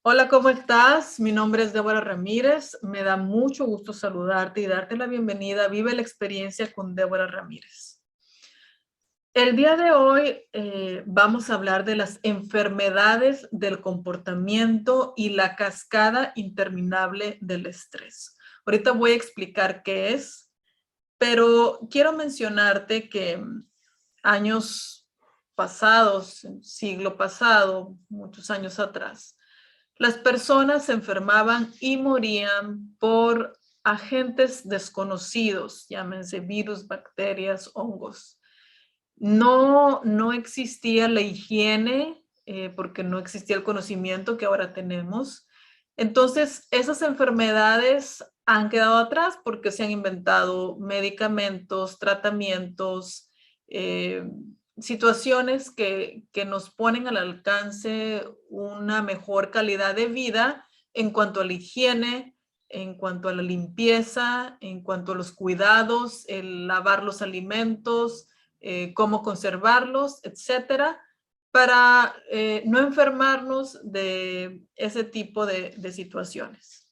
Hola, ¿cómo estás? Mi nombre es Débora Ramírez. Me da mucho gusto saludarte y darte la bienvenida a Vive la Experiencia con Débora Ramírez. El día de hoy vamos a hablar de las enfermedades del comportamiento y la cascada interminable del estrés. Ahorita voy a explicar qué es, pero quiero mencionarte que años pasados, siglo pasado, muchos años atrás, las personas se enfermaban y morían por agentes desconocidos, llámense virus, bacterias, hongos. No existía la higiene porque no existía el conocimiento que ahora tenemos. Entonces, esas enfermedades han quedado atrás porque se han inventado medicamentos, tratamientos, eh, situaciones que nos ponen al alcance una mejor calidad de vida en cuanto a la higiene, en cuanto a la limpieza, en cuanto a los cuidados, el lavar los alimentos, cómo conservarlos, etcétera, para no enfermarnos de ese tipo de situaciones.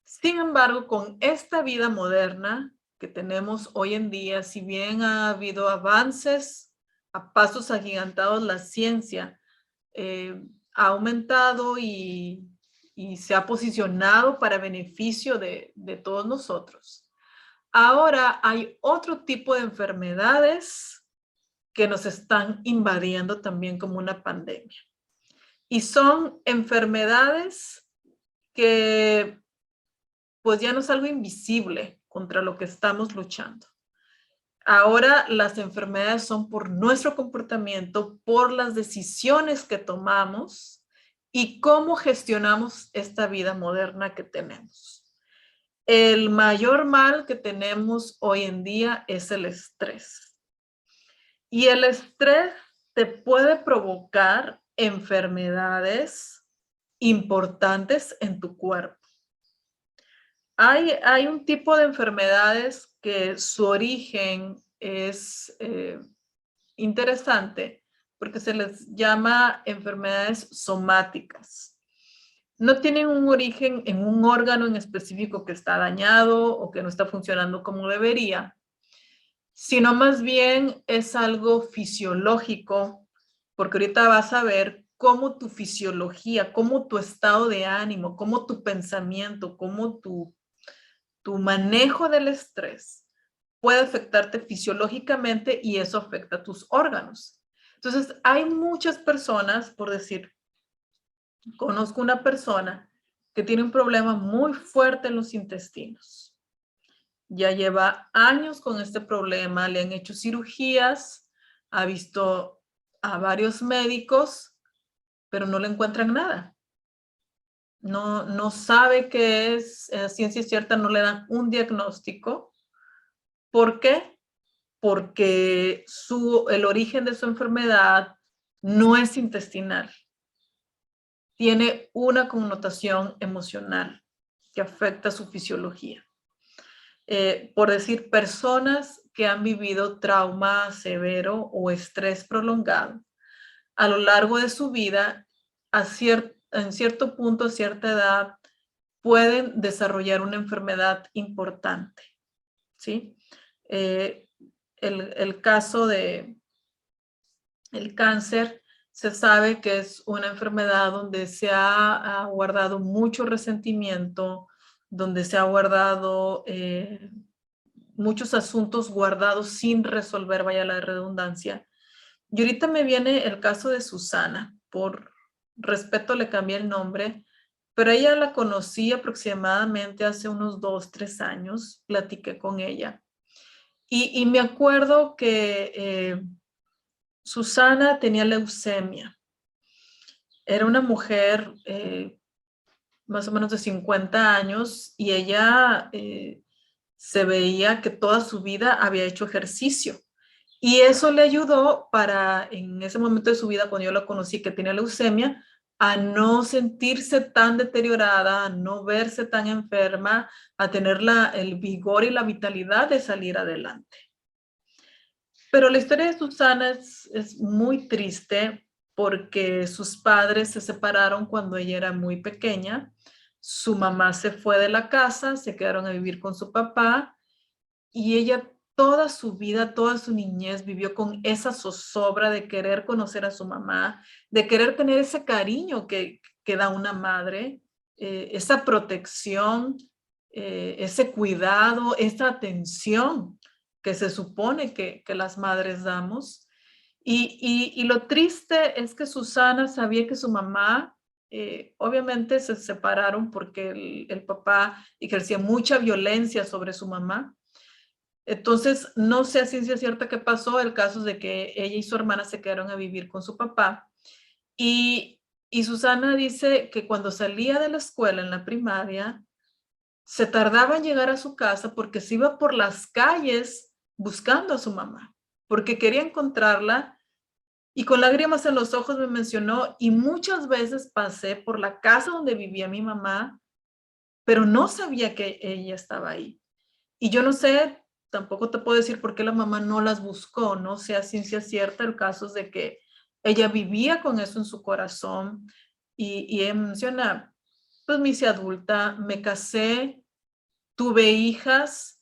Sin embargo, con esta vida moderna que tenemos hoy en día, si bien ha habido avances a pasos agigantados, la ciencia ha aumentado y se ha posicionado para beneficio de todos nosotros. Ahora hay otro tipo de enfermedades que nos están invadiendo también como una pandemia. Y son enfermedades que pues ya no es algo invisible contra lo que estamos luchando. Ahora las enfermedades son por nuestro comportamiento, por las decisiones que tomamos y cómo gestionamos esta vida moderna que tenemos. El mayor mal que tenemos hoy en día es el estrés. Y el estrés te puede provocar enfermedades importantes en tu cuerpo. Hay un tipo de enfermedades que su origen es interesante porque se les llama enfermedades somáticas. No tienen un origen en un órgano en específico que está dañado o que no está funcionando como debería, sino más bien es algo fisiológico, porque ahorita vas a ver cómo tu fisiología, cómo tu estado de ánimo, cómo tu pensamiento, cómo tu manejo del estrés puede afectarte fisiológicamente y eso afecta a tus órganos. Entonces, hay muchas personas, por decir, conozco una persona que tiene un problema muy fuerte en los intestinos. Ya lleva años con este problema, le han hecho cirugías, ha visto a varios médicos, pero no le encuentran nada. No sabe qué es, ciencia cierta, no le dan un diagnóstico. ¿Por qué? Porque el origen de su enfermedad no es intestinal. Tiene una connotación emocional que afecta su fisiología. Por decir, personas que han vivido trauma severo o estrés prolongado a lo largo de su vida, en cierto punto, a cierta edad, pueden desarrollar una enfermedad importante, ¿sí? El caso del cáncer se sabe que es una enfermedad donde se ha guardado mucho resentimiento, donde se ha guardado muchos asuntos guardados sin resolver, vaya la redundancia. Y ahorita me viene el caso de Susana, por respeto le cambié el nombre, pero ella la conocí aproximadamente hace unos 2, 3 años, platiqué con ella. Y me acuerdo que Susana tenía leucemia. Era una mujer más o menos de 50 años y ella se veía que toda su vida había hecho ejercicio. Y eso le ayudó para, en ese momento de su vida, cuando yo la conocí que tenía leucemia, a no sentirse tan deteriorada, a no verse tan enferma, a tener el vigor y la vitalidad de salir adelante. Pero la historia de Susana es muy triste porque sus padres se separaron cuando ella era muy pequeña. Su mamá se fue de la casa, se quedaron a vivir con su papá y ella toda su vida, toda su niñez vivió con esa zozobra de querer conocer a su mamá, de querer tener ese cariño que da una madre, esa protección, ese cuidado, esa atención que se supone que las madres damos. Y lo triste es que Susana sabía que su mamá, obviamente se separaron porque el papá ejercía mucha violencia sobre su mamá. Entonces, no sé a ciencia cierta qué pasó. El caso es de que ella y su hermana se quedaron a vivir con su papá. Y Susana dice que cuando salía de la escuela en la primaria, se tardaba en llegar a su casa porque se iba por las calles buscando a su mamá, porque quería encontrarla y con lágrimas en los ojos me mencionó, y muchas veces pasé por la casa donde vivía mi mamá, pero no sabía que ella estaba ahí. Y yo no sé, tampoco te puedo decir por qué la mamá no las buscó, no sé a ciencia cierta. El caso es de que ella vivía con eso en su corazón y ella menciona, pues me hice adulta, me casé, tuve hijas,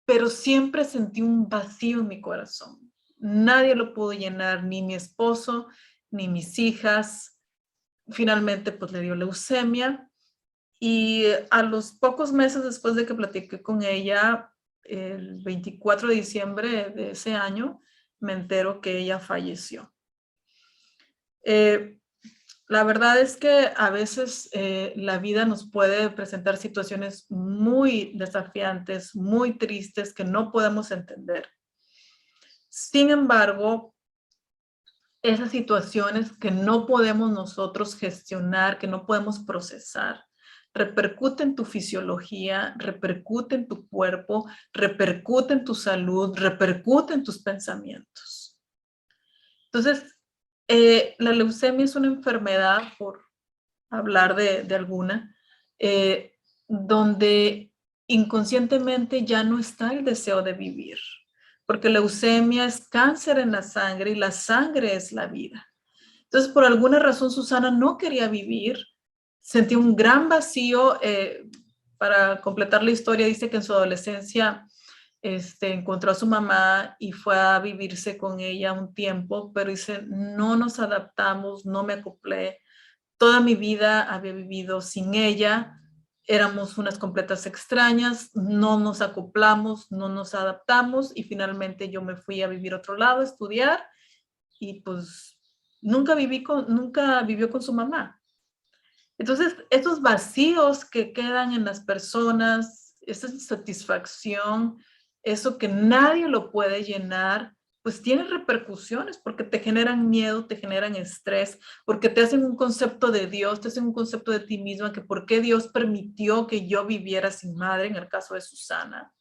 pero siempre sentí un vacío en mi corazón. Nadie lo pudo llenar, ni mi esposo, ni mis hijas. Finalmente, pues le dio leucemia. Y a los pocos meses después de que platiqué con ella, el 24 de diciembre de ese año, me entero que ella falleció. Eh, la verdad es que a veces la vida nos puede presentar situaciones muy desafiantes, muy tristes, que no podemos entender. Sin embargo, esas situaciones que no podemos nosotros gestionar, que no podemos procesar, repercute en tu fisiología, repercute en tu cuerpo, repercute en tu salud, repercute en tus pensamientos. Entonces, la leucemia es una enfermedad, por hablar de alguna, donde inconscientemente ya no está el deseo de vivir, porque leucemia es cáncer en la sangre y la sangre es la vida. Entonces, por alguna razón, Susana no quería vivir, sentía un gran vacío. Para completar la historia, dice que en su adolescencia encontró a su mamá y fue a vivirse con ella un tiempo, pero dice, no nos adaptamos, no me acoplé. Toda mi vida había vivido sin ella, éramos unas completas extrañas, no nos acoplamos, no nos adaptamos y finalmente yo me fui a vivir a otro lado, a estudiar y pues nunca vivió con su mamá. Entonces, esos vacíos que quedan en las personas, esa insatisfacción, eso que nadie lo puede llenar, pues tiene repercusiones porque te generan miedo, te generan estrés, porque te hacen un concepto de Dios, te hacen un concepto de ti misma, que por qué Dios permitió que yo viviera sin madre, en el caso de Susana.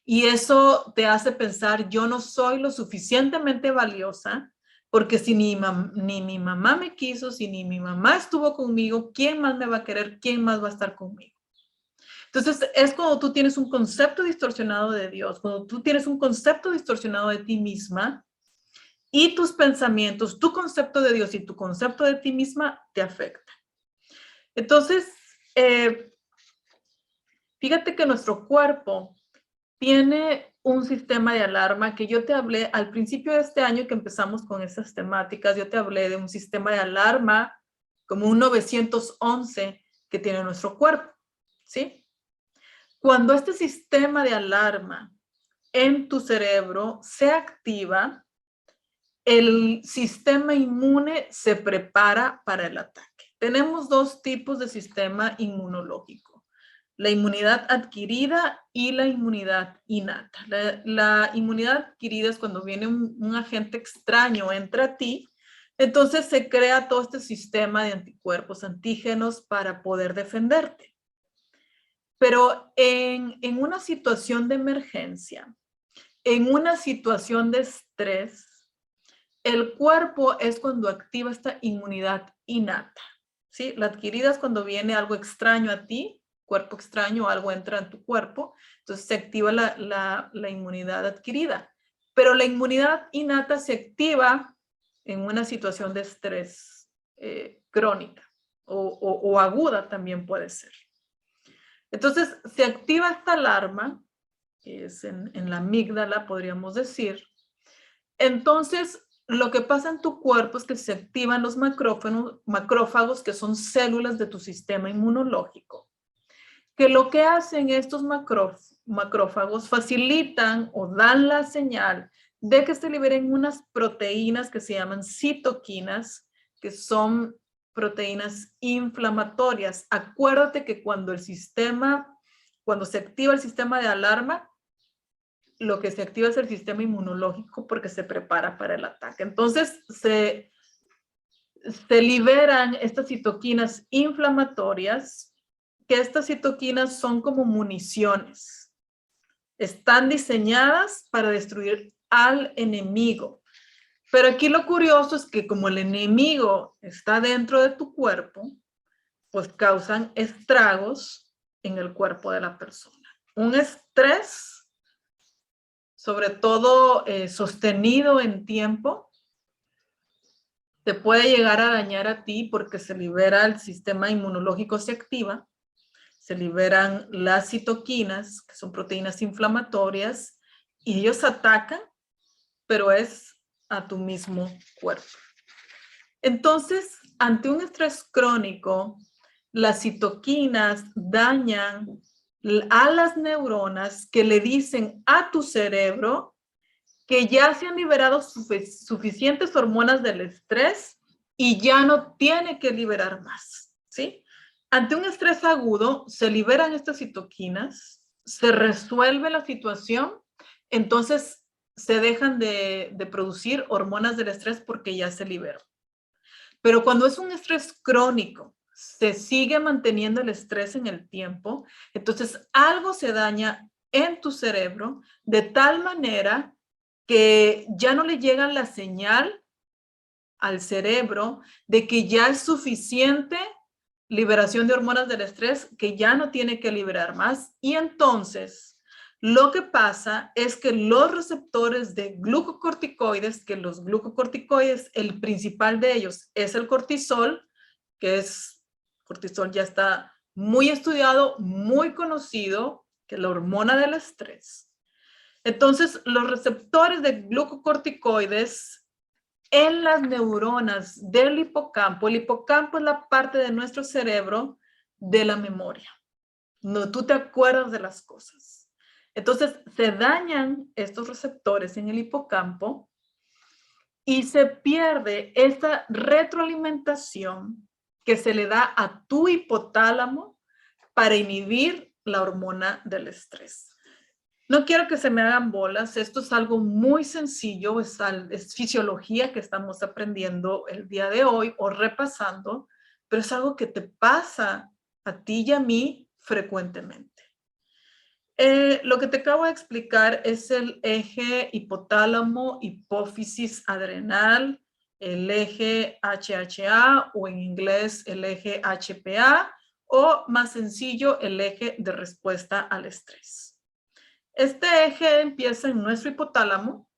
Y eso te hace pensar, yo no soy lo suficientemente valiosa, porque si ni mi mamá me quiso, si ni mi mamá estuvo conmigo, ¿quién más me va a querer? ¿Quién más va a estar conmigo? Entonces, es cuando tú tienes un concepto distorsionado de Dios, cuando tú tienes un concepto distorsionado de ti misma y tus pensamientos, tu concepto de Dios y tu concepto de ti misma te afecta. Entonces, fíjate que nuestro cuerpo tiene un sistema de alarma que yo te hablé al principio de este año que empezamos con estas temáticas. Yo te hablé de un sistema de alarma como un 911 que tiene nuestro cuerpo, ¿sí? Cuando este sistema de alarma en tu cerebro se activa, el sistema inmune se prepara para el ataque. Tenemos dos tipos de sistema inmunológico: la inmunidad adquirida y la inmunidad innata. La inmunidad adquirida es cuando viene un agente extraño, entra a ti, entonces se crea todo este sistema de anticuerpos, antígenos para poder defenderte. Pero en una situación de emergencia, en una situación de estrés, El cuerpo es cuando activa esta inmunidad innata, ¿sí? La adquirida es cuando viene algo extraño a ti, cuerpo extraño, algo entra en tu cuerpo, entonces se activa la inmunidad adquirida. Pero la inmunidad innata se activa en una situación de estrés crónica o aguda también puede ser. Entonces se activa esta alarma, que es en la amígdala, podríamos decir. Entonces, lo que pasa en tu cuerpo es que se activan los macrófagos, que son células de tu sistema inmunológico, que lo que hacen estos macrófagos facilitan o dan la señal de que se liberen unas proteínas que se llaman citoquinas, que son proteínas inflamatorias. Acuérdate que cuando se activa el sistema de alarma, lo que se activa es el sistema inmunológico porque se prepara para el ataque. Entonces, se liberan estas citoquinas inflamatorias, que estas citoquinas son como municiones. Están diseñadas para destruir al enemigo. Pero aquí lo curioso es que como el enemigo está dentro de tu cuerpo, pues causan estragos en el cuerpo de la persona. Un estrés, sobre todo sostenido en tiempo, te puede llegar a dañar a ti porque se libera el sistema inmunológico, se activa, se liberan las citoquinas, que son proteínas inflamatorias, y ellos atacan, pero es a tu mismo cuerpo. Entonces, ante un estrés crónico, las citoquinas dañan a las neuronas que le dicen a tu cerebro que ya se han liberado suficientes hormonas del estrés y ya no tiene que liberar más, ¿sí? Ante un estrés agudo, se liberan estas citoquinas, se resuelve la situación, entonces se dejan de producir hormonas del estrés porque ya se liberó. Pero cuando es un estrés crónico, se sigue manteniendo el estrés en el tiempo, entonces algo se daña en tu cerebro de tal manera que ya no le llega la señal al cerebro de que ya es suficiente liberación de hormonas del estrés, que ya no tiene que liberar más. Y entonces lo que pasa es que los receptores de glucocorticoides, que los glucocorticoides, el principal de ellos es el cortisol, cortisol ya está muy estudiado, muy conocido, que es la hormona del estrés. Entonces, los receptores de glucocorticoides en las neuronas del hipocampo, el hipocampo es la parte de nuestro cerebro de la memoria. No, tú te acuerdas de las cosas. Entonces, se dañan estos receptores en el hipocampo y se pierde esta retroalimentación que se le da a tu hipotálamo para inhibir la hormona del estrés. No quiero que se me hagan bolas, esto es algo muy sencillo, es fisiología que estamos aprendiendo el día de hoy o repasando, pero es algo que te pasa a ti y a mí frecuentemente. Lo que te acabo de explicar es el eje hipotálamo, hipófisis adrenal, el eje HHA o en inglés el eje HPA o más sencillo el eje de respuesta al estrés. Este eje empieza en nuestro hipotálamo,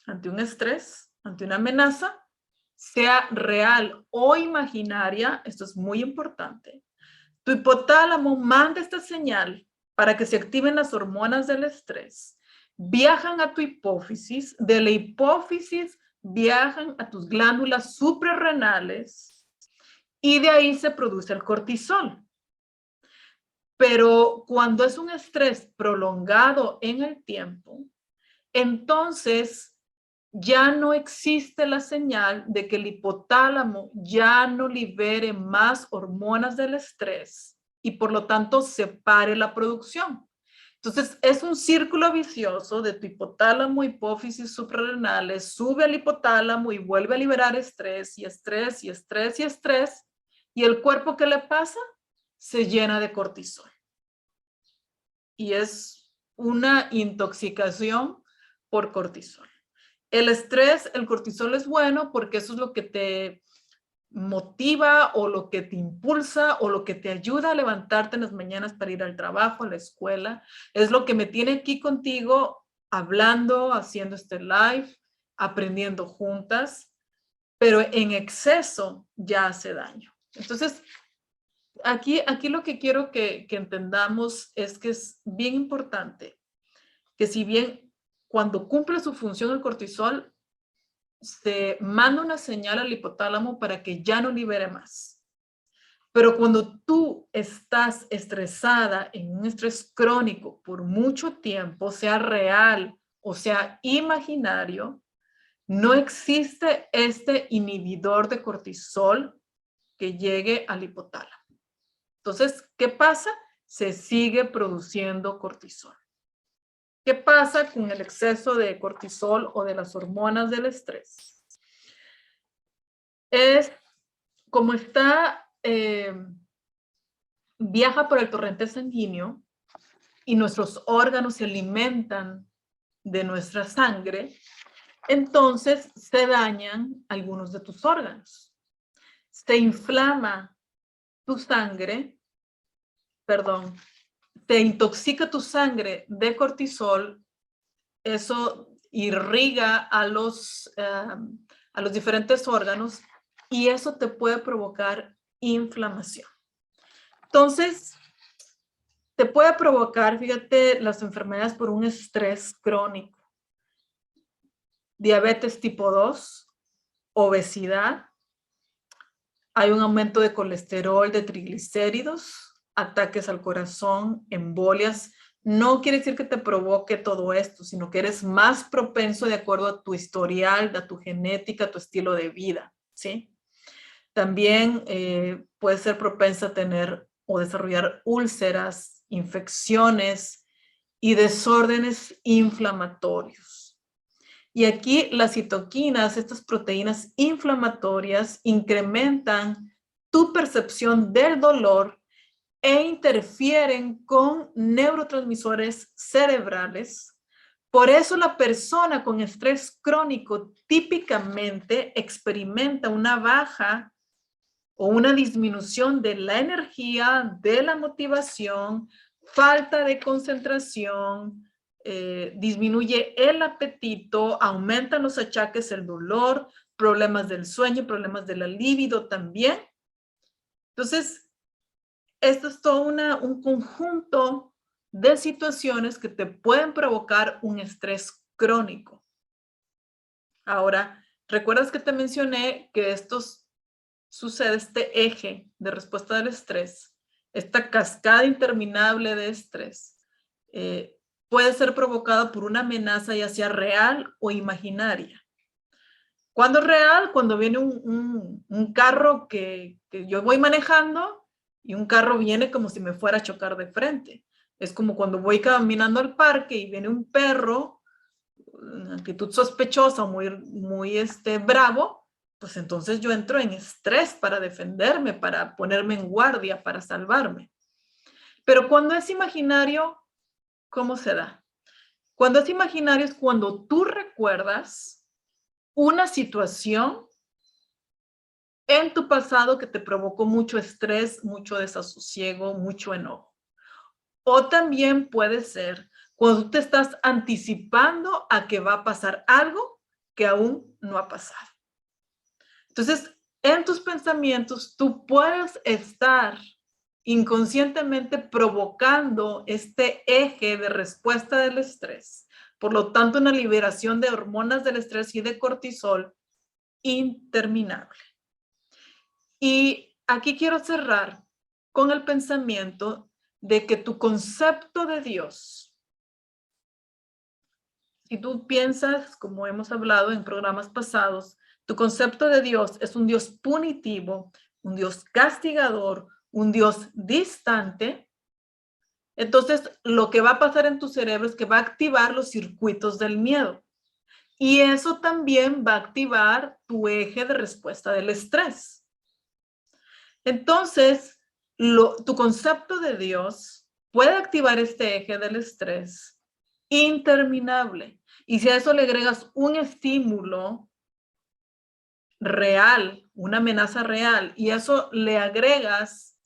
ante un estrés, ante una amenaza, sea real o imaginaria, esto es muy importante. Tu hipotálamo manda esta señal para que se activen las hormonas del estrés. Viajan a tu hipófisis, de la hipófisis viajan a tus glándulas suprarrenales y de ahí se produce el cortisol. Pero cuando es un estrés prolongado en el tiempo, entonces ya no existe la señal de que el hipotálamo ya no libere más hormonas del estrés y por lo tanto se pare la producción. Entonces es un círculo vicioso de tu hipotálamo, hipófisis suprarrenales, sube al hipotálamo y vuelve a liberar estrés y estrés y estrés y estrés. ¿Y el cuerpo qué le pasa? Se llena de cortisol. Y es una intoxicación por cortisol. El estrés, el cortisol es bueno porque eso es lo que te motiva o lo que te impulsa o lo que te ayuda a levantarte en las mañanas para ir al trabajo, a la escuela. Es lo que me tiene aquí contigo hablando, haciendo este live, aprendiendo juntas, pero en exceso ya hace daño. Entonces, aquí lo que quiero que entendamos es que es bien importante que si bien cuando cumple su función el cortisol, se manda una señal al hipotálamo para que ya no libere más. Pero cuando tú estás estresada en un estrés crónico por mucho tiempo, sea real o sea imaginario, no existe este inhibidor de cortisol que llegue al hipotálamo. Entonces, ¿qué pasa? Se sigue produciendo cortisol. ¿Qué pasa con el exceso de cortisol o de las hormonas del estrés? Es como viaja por el torrente sanguíneo y nuestros órganos se alimentan de nuestra sangre, entonces se dañan algunos de tus órganos. Se inflama tu sangre, perdón, te intoxica tu sangre de cortisol, eso irriga a los diferentes órganos y eso te puede provocar inflamación. Entonces, te puede provocar, fíjate, las enfermedades por un estrés crónico. Diabetes tipo 2, obesidad, hay un aumento de colesterol, de triglicéridos, ataques al corazón, embolias. No quiere decir que te provoque todo esto, sino que eres más propenso de acuerdo a tu historial, a tu genética, a tu estilo de vida, ¿sí? También puede ser propensa a tener o desarrollar úlceras, infecciones y desórdenes inflamatorios. Y aquí las citoquinas, estas proteínas inflamatorias, incrementan tu percepción del dolor e interfieren con neurotransmisores cerebrales. Por eso la persona con estrés crónico típicamente experimenta una baja o una disminución de la energía, de la motivación, falta de concentración, disminuye el apetito, aumentan los achaques, el dolor, problemas del sueño, problemas de la libido también. Entonces, esto es todo un conjunto de situaciones que te pueden provocar un estrés crónico. Ahora, ¿recuerdas que te mencioné que sucede este eje de respuesta del estrés, esta cascada interminable de estrés, puede ser provocada por una amenaza ya sea real o imaginaria? ¿Cuándo es real? Cuando viene un carro que yo voy manejando y un carro viene como si me fuera a chocar de frente. Es como cuando voy caminando al parque y viene un perro, una actitud sospechosa, muy bravo, pues entonces yo entro en estrés para defenderme, para ponerme en guardia, para salvarme. Pero cuando es imaginario, ¿cómo se da? Cuando es imaginario es cuando tú recuerdas una situación en tu pasado que te provocó mucho estrés, mucho desasosiego, mucho enojo. O también puede ser cuando tú te estás anticipando a que va a pasar algo que aún no ha pasado. Entonces, en tus pensamientos, tú puedes estar inconscientemente provocando este eje de respuesta del estrés. Por lo tanto, una liberación de hormonas del estrés y de cortisol interminable. Y aquí quiero cerrar con el pensamiento de que tu concepto de Dios, si tú piensas, como hemos hablado en programas pasados, tu concepto de Dios es un Dios punitivo, un Dios castigador, un Dios distante, entonces lo que va a pasar en tu cerebro es que va a activar los circuitos del miedo. Y eso también va a activar tu eje de respuesta del estrés. Entonces, tu concepto de Dios puede activar este eje del estrés interminable. Y si a eso le agregas un estímulo real, una amenaza real, y a eso le agregas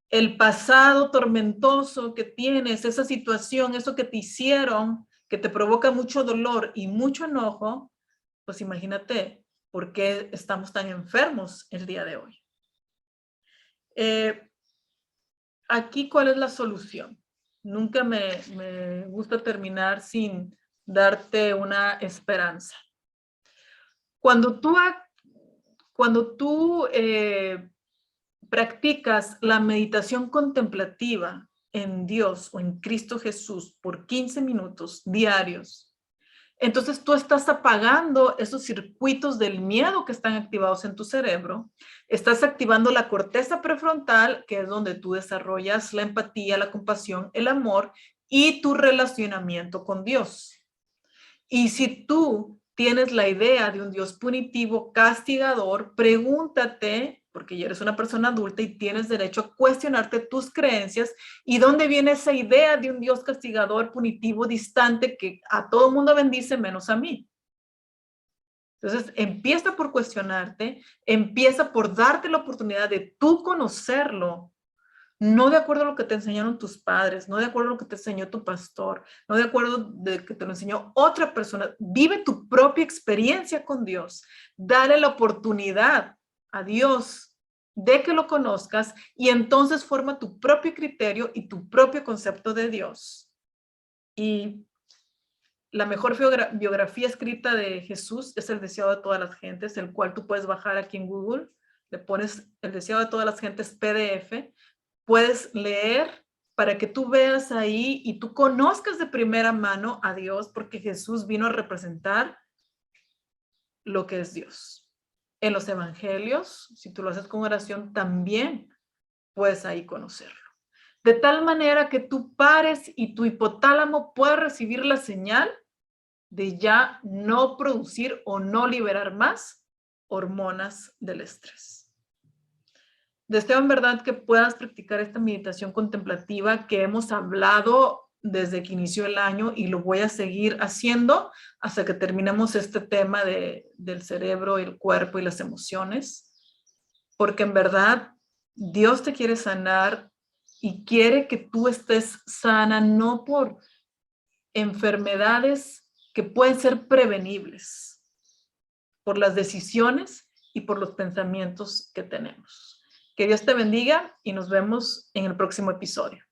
el pasado tormentoso que tienes, esa situación, eso que te hicieron, que te provoca mucho dolor y mucho enojo, pues imagínate por qué estamos tan enfermos el día de hoy. Aquí, ¿cuál es la solución? Nunca me gusta terminar sin darte una esperanza. Cuando tú practicas la meditación contemplativa en Dios o en Cristo Jesús por 15 minutos diarios, entonces tú estás apagando esos circuitos del miedo que están activados en tu cerebro, estás activando la corteza prefrontal, que es donde tú desarrollas la empatía, la compasión, el amor y tu relacionamiento con Dios. Y si tú tienes la idea de un Dios punitivo, castigador, pregúntate, porque ya eres una persona adulta y tienes derecho a cuestionarte tus creencias, y dónde viene esa idea de un Dios castigador, punitivo, distante, que a todo mundo bendice menos a mí. Entonces, empieza por cuestionarte, empieza por darte la oportunidad de tú conocerlo, no de acuerdo a lo que te enseñaron tus padres, no de acuerdo a lo que te enseñó tu pastor, no de acuerdo de que te lo enseñó otra persona. Vive tu propia experiencia con Dios. Dale la oportunidad a Dios de que lo conozcas y entonces forma tu propio criterio y tu propio concepto de Dios. Y la mejor biografía escrita de Jesús es El deseado de todas las gentes, el cual tú puedes bajar aquí en Google. Le pones El deseado de todas las gentes PDF. Puedes leer para que tú veas ahí y tú conozcas de primera mano a Dios, porque Jesús vino a representar lo que es Dios. En los evangelios, si tú lo haces con oración, también puedes ahí conocerlo. De tal manera que tú pares y tu hipotálamo pueda recibir la señal de ya no producir o no liberar más hormonas del estrés. Deseo en verdad que puedas practicar esta meditación contemplativa que hemos hablado desde que inició el año y lo voy a seguir haciendo hasta que terminemos este tema del cerebro, el cuerpo y las emociones, porque en verdad Dios te quiere sanar y quiere que tú estés sana, no por enfermedades que pueden ser prevenibles, por las decisiones y por los pensamientos que tenemos. Que Dios te bendiga y nos vemos en el próximo episodio.